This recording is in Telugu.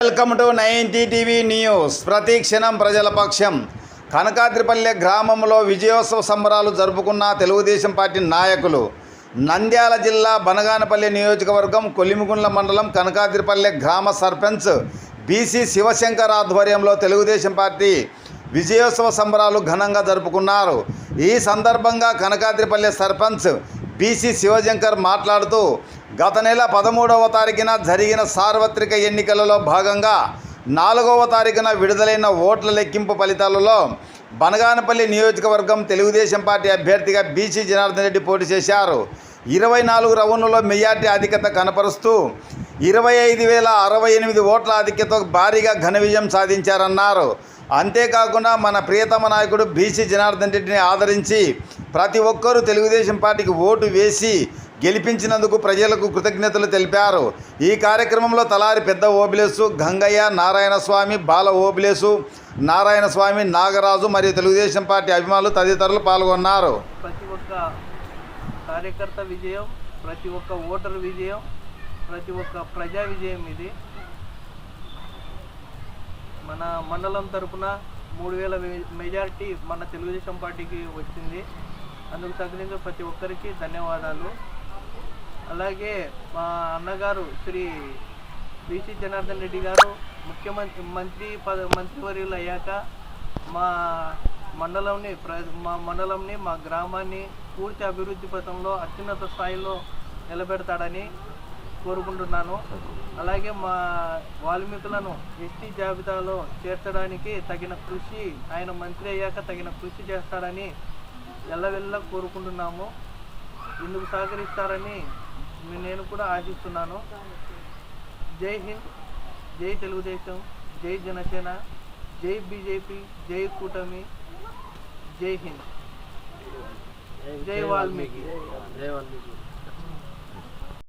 Welcome to 90 TV news. ప్రతి క్షణం ప్రజల పక్షం. కనకాద్రిపల్లె గ్రామంలో విజయోత్సవ సంబరాలు జరుపుకున్న తెలుగుదేశం పార్టీ నాయకులు. నంద్యాల జిల్లా బనగానపల్లి నియోజకవర్గం కొలిమిగుండ్ల మండలం కనకాద్రిపల్లె గ్రామ సర్పంచ్ బీసీ శివశంకర్ ఆధ్వర్యంలో తెలుగుదేశం పార్టీ విజయోత్సవ సంబరాలు ఘనంగా జరుపుకున్నారు. ఈ సందర్భంగా కనకాద్రిపల్లె సర్పంచ్ బీసీ శివశంకర్ మాట్లాడుతూ గత నెల 13వ తారీఖున జరిగిన సార్వత్రిక ఎన్నికలలో భాగంగా 4వ తారీఖున విడుదలైన ఓట్ల లెక్కింపు ఫలితాలలో బనగానపల్లి నియోజకవర్గం తెలుగుదేశం పార్టీ అభ్యర్థిగా బీసీ జనార్దన్ రెడ్డి పోటీ చేశారు. 24 రౌండ్లలో మెజార్టీ అధిక్యత కనపరుస్తూ 25,068 ఓట్ల ఆధిక్యతతో భారీగా ఘన విజయం సాధించారన్నారు. అంతేకాకుండా మన ప్రియతమ నాయకుడు బీసీ జనార్దన్ రెడ్డిని ఆదరించి ప్రతి ఒక్కరూ తెలుగుదేశం పార్టీకి ఓటు వేసి గెలిపించినందుకు ప్రజలకు కృతజ్ఞతలు తెలిపారు. ఈ కార్యక్రమంలో తలారి పెద్ద ఓబిలేసు, గంగయ్య, నారాయణస్వామి, బాల ఓబిలేసు, నారాయణస్వామి, నాగరాజు మరియు తెలుగుదేశం పార్టీ అభిమానులు తదితరులు పాల్గొన్నారు. ప్రతి ఒక్క కార్యకర్త విజయం, ప్రతి ఒక్క ఓటరు విజయం, ప్రతి ఒక్క ప్రజా విజయం ఇది. మన మండలం తరపున 3,000 మెజారిటీ మన తెలుగుదేశం పార్టీకి వచ్చింది. అందుకు తగిన ప్రతి ఒక్కరికి ధన్యవాదాలు. అలాగే మా అన్నగారు శ్రీ బీసీ జనార్దన్ రెడ్డి గారు మంత్రివర్యులు అయ్యాక మా మండలంని మా గ్రామాన్ని పూర్తి అభివృద్ధి పథంలో అత్యున్నత స్థాయిలో నిలబెడతాడని కోరుకుంటున్నాను. అలాగే మా వాల్మీకులను ఎస్టీ జాబితాలో చేర్చడానికి తగిన కృషి, ఆయన మంత్రి అయ్యాక తగిన కృషి చేస్తాడని ఎల్లవెల్లా కోరుకుంటున్నాము. ఇందుకు సహకరిస్తారని నేను కూడా ఆశిస్తున్నాను. జై హింద్, జై తెలుగుదేశం, జై జనసేన, జై బీజేపీ, జై కూటమి, జై హింద్, జై వాల్మీకి.